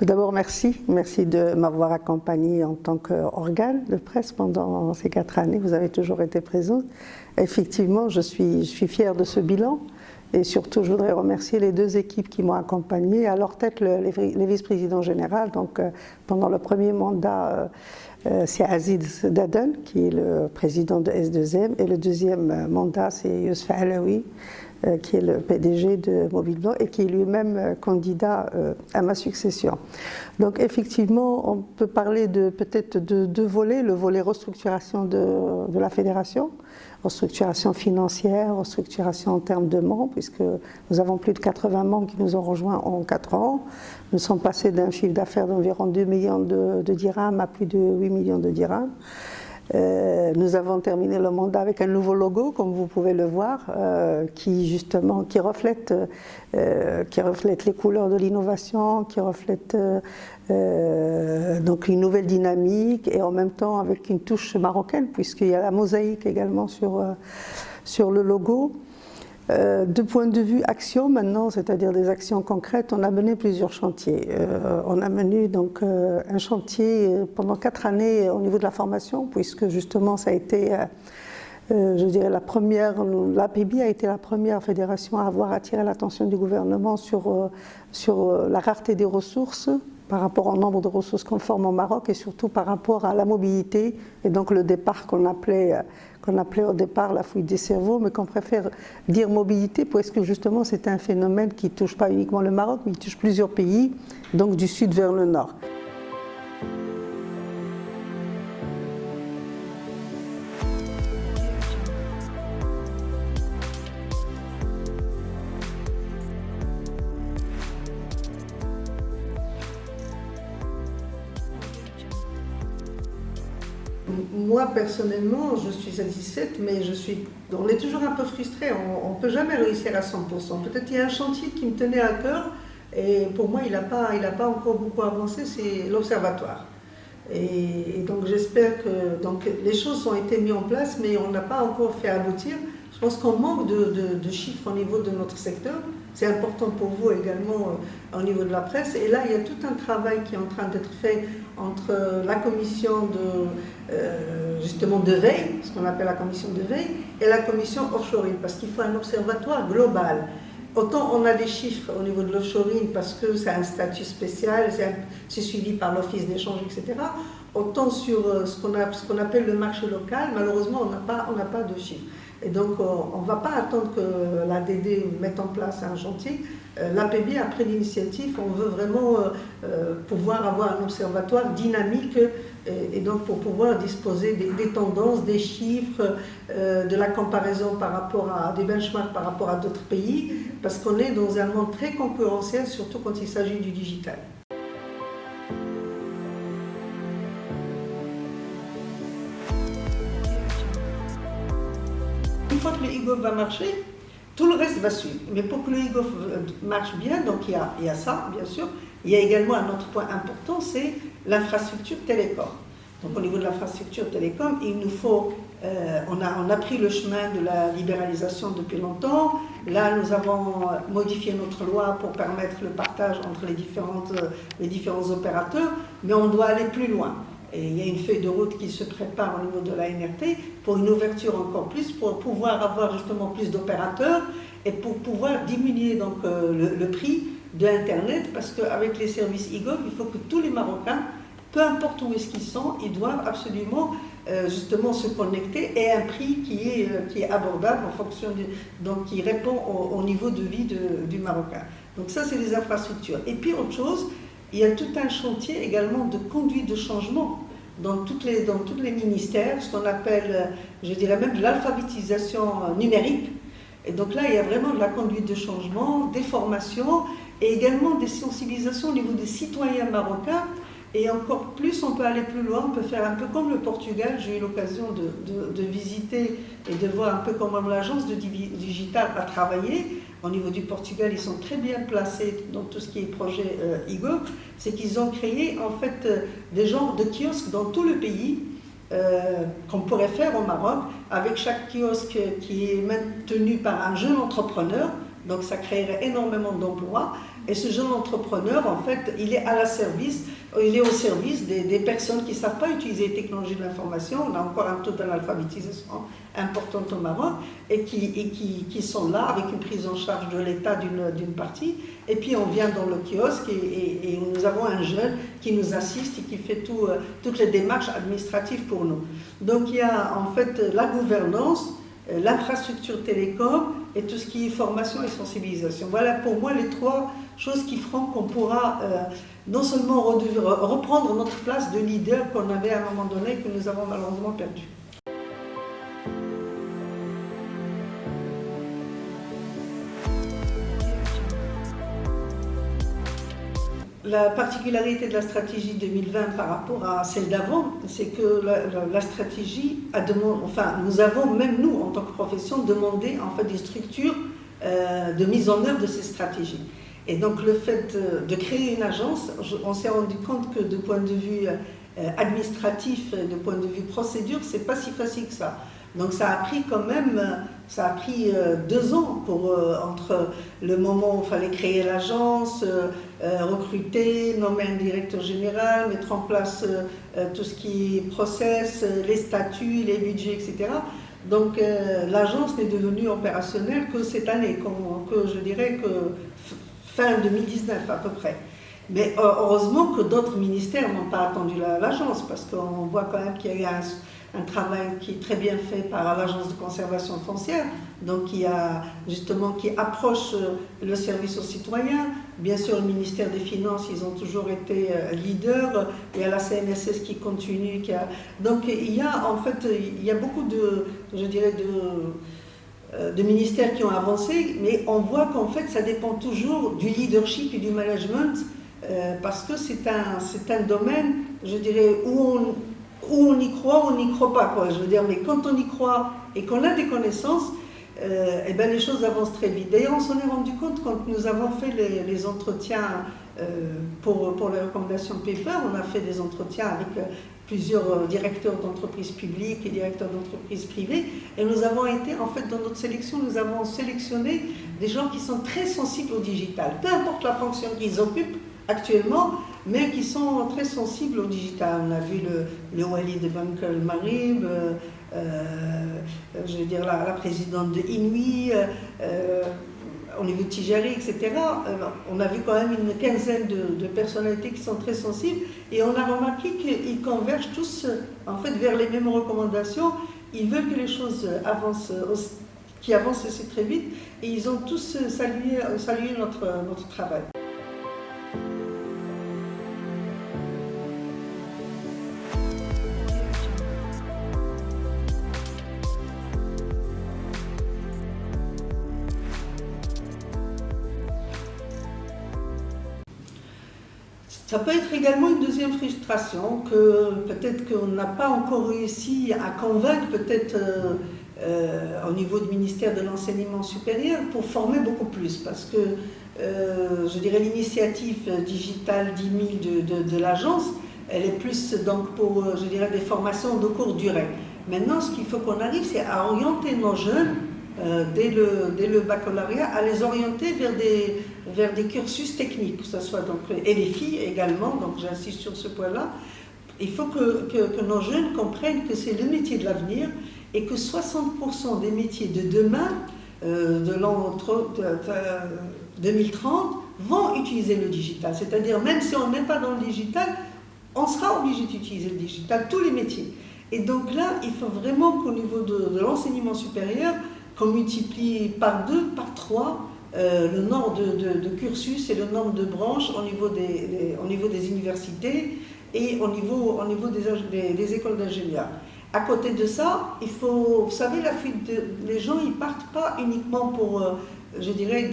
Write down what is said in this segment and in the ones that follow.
Tout d'abord, merci. Merci de m'avoir accompagnée en tant qu'organe de presse pendant ces 4 années. Vous avez toujours été présente. Effectivement, je suis fière de ce bilan. Et surtout, je voudrais remercier les 2 équipes qui m'ont accompagnée. À leur tête, les vice-présidents généraux. Donc, pendant le premier mandat, c'est Aziz Daden, qui est le président de S2M. Et le deuxième mandat, c'est Youssef Alaoui, qui est le PDG de Mobile Blanc et qui est lui-même candidat à ma succession. Donc effectivement, on peut parler peut-être de 2 volets, le volet restructuration de la fédération, restructuration financière, restructuration en termes de membres, puisque nous avons plus de 80 membres qui nous ont rejoints en 4 ans. Nous sommes passés d'un chiffre d'affaires d'environ 2 millions de dirhams à plus de 8 millions de dirhams. Nous avons terminé le mandat avec un nouveau logo, comme vous pouvez le voir, qui reflète les couleurs de l'innovation, qui reflète donc une nouvelle dynamique et en même temps avec une touche marocaine, puisqu'il y a la mosaïque également sur le logo. De point de vue action maintenant, c'est-à-dire des actions concrètes, on a mené plusieurs chantiers. On a mené donc un chantier pendant 4 années au niveau de la formation, puisque justement ça a été, je dirais, l'APB a été la première fédération à avoir attiré l'attention du gouvernement sur la rareté des ressources par rapport au nombre de ressources conformes au Maroc et surtout par rapport à la mobilité et donc le départ qu'on appelait au départ la fuite des cerveaux, mais qu'on préfère dire mobilité parce que justement c'est un phénomène qui ne touche pas uniquement le Maroc, mais qui touche plusieurs pays, donc du sud vers le nord. Moi, personnellement, je suis satisfaite, mais on est toujours un peu frustré. On ne peut jamais réussir à 100%. Peut-être qu'il y a un chantier qui me tenait à cœur, et pour moi, il n'a pas encore beaucoup avancé, c'est l'observatoire. Et donc, j'espère que les choses ont été mises en place, mais on n'a pas encore fait aboutir. Je pense qu'on manque de chiffres au niveau de notre secteur. C'est important pour vous également au niveau de la presse. Et là, il y a tout un travail qui est en train d'être fait entre la commission justement de veille, ce qu'on appelle la commission de veille, et la commission offshoring, parce qu'il faut un observatoire global. Autant on a des chiffres au niveau de l'offshoring parce que c'est un statut spécial, c'est suivi par l'office d'échange, etc. Autant sur ce qu'on appelle le marché local, malheureusement on n'a pas de chiffres. Et donc on ne va pas attendre que l'ADD mette en place un chantier. L'APB a pris l'initiative, on veut vraiment pouvoir avoir un observatoire dynamique et donc pour pouvoir disposer des tendances, des chiffres, de la comparaison par rapport à des benchmarks par rapport à d'autres pays, parce qu'on est dans un monde très concurrentiel, surtout quand il s'agit du digital. Une fois que le e-gov va marcher, tout le reste va suivre. Mais pour que le e-gov marche bien, donc il y a ça, bien sûr. Il y a également un autre point important, c'est l'infrastructure télécom. Donc au niveau de l'infrastructure télécom, il nous faut, on a pris le chemin de la libéralisation depuis longtemps. Là, nous avons modifié notre loi pour permettre le partage entre les différents opérateurs, mais on doit aller plus loin. Et il y a une feuille de route qui se prépare au niveau de la NRT pour une ouverture encore plus, pour pouvoir avoir justement plus d'opérateurs et pour pouvoir diminuer donc, le prix de Internet, parce qu'avec les services e-gov, il faut que tous les Marocains, peu importe où est-ce qu'ils sont, ils doivent absolument justement se connecter et à un prix qui est abordable en fonction donc qui répond au niveau de vie du Marocain. Donc ça, c'est les infrastructures. Et puis autre chose, il y a tout un chantier également de conduite de changement dans tous les ministères, ce qu'on appelle, je dirais même de l'alphabétisation numérique. Et donc là, il y a vraiment de la conduite de changement, des formations et également des sensibilisations au niveau des citoyens marocains. Et encore plus, on peut aller plus loin, on peut faire un peu comme le Portugal. J'ai eu l'occasion de visiter et de voir un peu comment l'agence de digital a travaillé. Au niveau du Portugal, ils sont très bien placés dans tout ce qui est projet e-gov. C'est qu'ils ont créé en fait des genres de kiosques dans tout le pays qu'on pourrait faire au Maroc, avec chaque kiosque qui est maintenu par un jeune entrepreneur. Donc ça créerait énormément d'emplois. Et ce jeune entrepreneur, en fait, il est au service des personnes qui ne savent pas utiliser les technologies de l'information. On a encore un taux d'analphabétisation important au Maroc et qui sont là avec une prise en charge de l'État d'une partie. Et puis on vient dans le kiosque et nous avons un jeune qui nous assiste et qui fait toutes les démarches administratives pour nous. Donc il y a en fait la gouvernance, l'infrastructure télécom et tout ce qui est formation et sensibilisation. Voilà pour moi les trois choses qui feront qu'on pourra non seulement reprendre notre place de leader qu'on avait à un moment donné et que nous avons malheureusement perdu. La particularité de la stratégie 2020 par rapport à celle d'avant, c'est que la stratégie a demandé, enfin nous avons, même nous en tant que profession, demandé en fait des structures de mise en œuvre de ces stratégies. Et donc le fait de créer une agence, on s'est rendu compte que de point de vue administratif, de point de vue procédure, c'est pas si facile que ça. Donc ça a pris quand même, 2 ans entre le moment où il fallait créer l'agence, recruter, nommer un directeur général, mettre en place tout ce qui est process, les statuts, les budgets, etc. Donc l'agence n'est devenue opérationnelle que cette année, que je dirais que fin 2019 à peu près. Mais heureusement que d'autres ministères n'ont pas attendu l'agence, parce qu'on voit quand même qu'il y a un travail qui est très bien fait par l'Agence de conservation foncière, donc qui approche le service aux citoyens. Bien sûr, le ministère des Finances, ils ont toujours été leaders. Il y a la CNSS qui continue. Donc il y a beaucoup de ministères qui ont avancé, mais on voit qu'en fait, ça dépend toujours du leadership et du management, parce que c'est un domaine, je dirais, où on y croit, on n'y croit pas, quoi. Je veux dire, mais quand on y croit et qu'on a des connaissances, les choses avancent très vite. D'ailleurs, on s'en est rendu compte quand nous avons fait les entretiens pour les recommandations paper. On a fait des entretiens avec plusieurs directeurs d'entreprises publiques et directeurs d'entreprises privées. Et nous avons été, en fait, dans notre sélection, nous avons sélectionné des gens qui sont très sensibles au digital. Peu importe la fonction qu'ils occupent actuellement, mais qui sont très sensibles au digital. On a vu le Wali de Banque Marib, je veux dire la présidente de Inouï, au niveau de Tijari, etc. On a vu quand même une quinzaine de personnalités qui sont très sensibles et on a remarqué qu'ils convergent tous en fait vers les mêmes recommandations. Ils veulent que les choses avancent, qui avancent assez très vite et ils ont tous salué notre travail. Ça peut être également une deuxième frustration, que peut-être qu'on n'a pas encore réussi à convaincre, peut-être au niveau du ministère de l'enseignement supérieur, pour former beaucoup plus. Parce que, je dirais, l'initiative digitale 10 000 de l'agence, elle est plus donc pour, je dirais, des formations de courte durée. Maintenant, ce qu'il faut qu'on arrive, c'est à orienter nos jeunes, dès le baccalauréat, à les orienter vers des cursus techniques, que ce soit donc, et les filles également, donc j'insiste sur ce point-là. Il faut que nos jeunes comprennent que c'est le métier de l'avenir et que 60% des métiers de demain, de l'an 2030, vont utiliser le digital. C'est-à-dire, même si on n'est pas dans le digital, on sera obligé d'utiliser le digital, tous les métiers. Et donc là, il faut vraiment qu'au niveau de l'enseignement supérieur, qu'on multiplie par 2, par 3, le nombre de cursus et le nombre de branches au niveau des universités et au niveau des écoles d'ingénieurs. À côté de ça, il faut, vous savez, les gens ils partent pas uniquement pour, je dirais,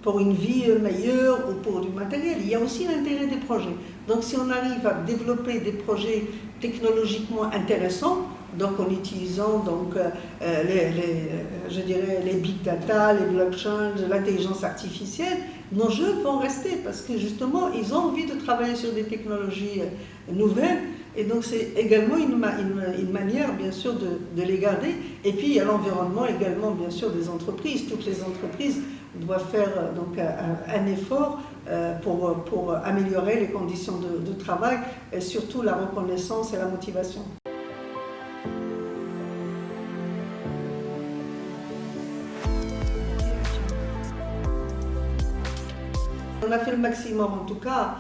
pour une vie meilleure ou pour du matériel. Il y a aussi l'intérêt des projets. Donc si on arrive à développer des projets technologiquement intéressants, donc en utilisant donc, je dirais, les big data, les blockchains, l'intelligence artificielle, nos jeunes vont rester parce que justement, ils ont envie de travailler sur des technologies nouvelles Et donc c'est également une manière bien sûr de les garder. Et puis il y a l'environnement également bien sûr des entreprises. Toutes les entreprises doivent faire donc un effort pour améliorer les conditions de travail et surtout la reconnaissance et la motivation. On a fait le maximum en tout cas.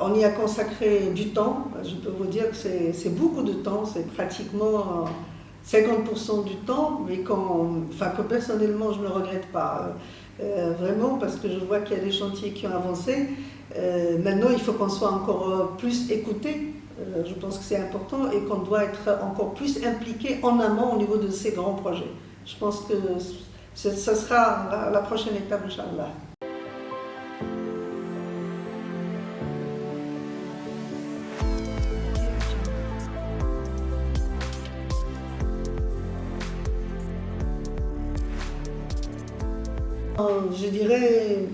On y a consacré du temps. Je peux vous dire que c'est beaucoup de temps. C'est pratiquement 50% du temps, mais que personnellement je ne regrette pas. Vraiment, parce que je vois qu'il y a des chantiers qui ont avancé. Maintenant, il faut qu'on soit encore plus écouté. Je pense que c'est important et qu'on doit être encore plus impliqué en amont au niveau de ces grands projets. Je pense que ce sera la prochaine étape, Inch'Allah. Je dirais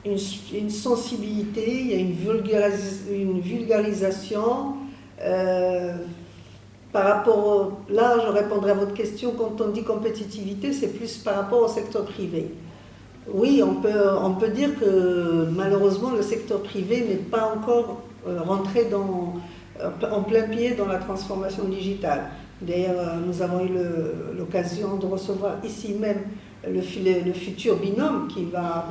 une sensibilité, il y a une vulgarisation. Par rapport, là je répondrai à votre question, quand on dit compétitivité, c'est plus par rapport au secteur privé. Oui, on peut dire que malheureusement le secteur privé n'est pas encore rentré en plein pied dans la transformation digitale. D'ailleurs, nous avons eu l'occasion de recevoir ici même le futur binôme qui va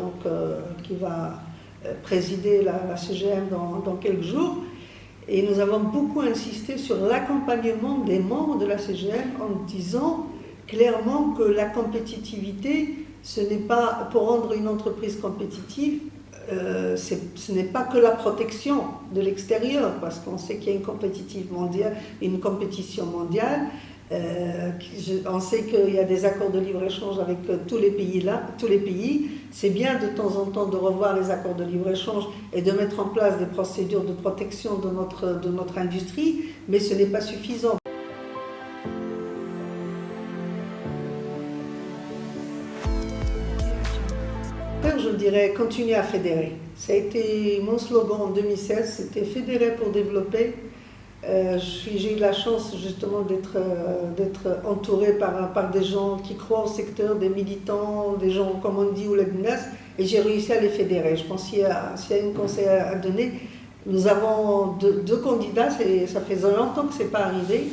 présider la CGM dans quelques jours. Et nous avons beaucoup insisté sur l'accompagnement des membres de la CGM en disant clairement que la compétitivité, ce n'est pas pour rendre une entreprise compétitive, ce n'est pas que la protection de l'extérieur, parce qu'on sait qu'il y a une compétition mondiale. On sait qu'il y a des accords de libre-échange avec tous les pays. C'est bien de temps en temps de revoir les accords de libre-échange et de mettre en place des procédures de protection de notre industrie, mais ce n'est pas suffisant. Je dirais continuer à fédérer. Ça a été mon slogan en 2016, c'était fédérer pour développer. J'ai eu la chance justement d'être entourée par des gens qui croient au secteur, des militants, des gens comme on dit ou la Gnas, et j'ai réussi à les fédérer. Je pense s'il y a une conseil à donner, nous avons deux candidats, ça fait longtemps que ce n'est pas arrivé.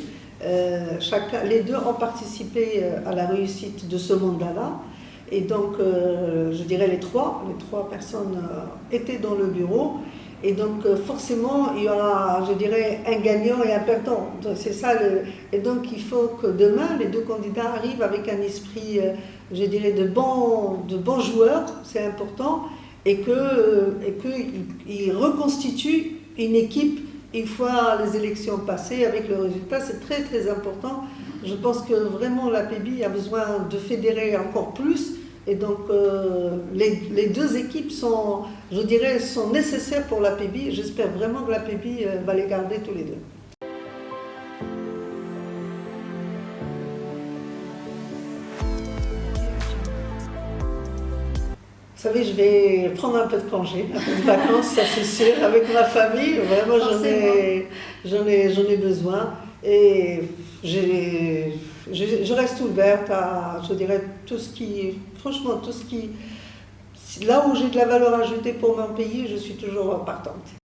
Les deux ont participé à la réussite de ce mandat-là. Et donc, je dirais les trois personnes étaient dans le bureau. Et donc, forcément, il y aura, je dirais, un gagnant et un perdant. C'est ça. Et donc, il faut que demain, les deux candidats arrivent avec un esprit, je dirais, de bons joueurs, c'est important, et qu'ils reconstituent une équipe une fois les élections passées avec le résultat. C'est très, très important. Je pense que vraiment l'APEBI a besoin de fédérer encore plus. Et donc, les deux équipes sont nécessaires pour l'APEBI. J'espère vraiment que l'APEBI va les garder tous les deux. Vous savez, je vais prendre un peu de congé, un peu de vacances, ça c'est sûr, avec ma famille. Vraiment, j'en ai besoin. Et je reste ouverte à, je dirais, là où j'ai de la valeur ajoutée pour mon pays, je suis toujours partante.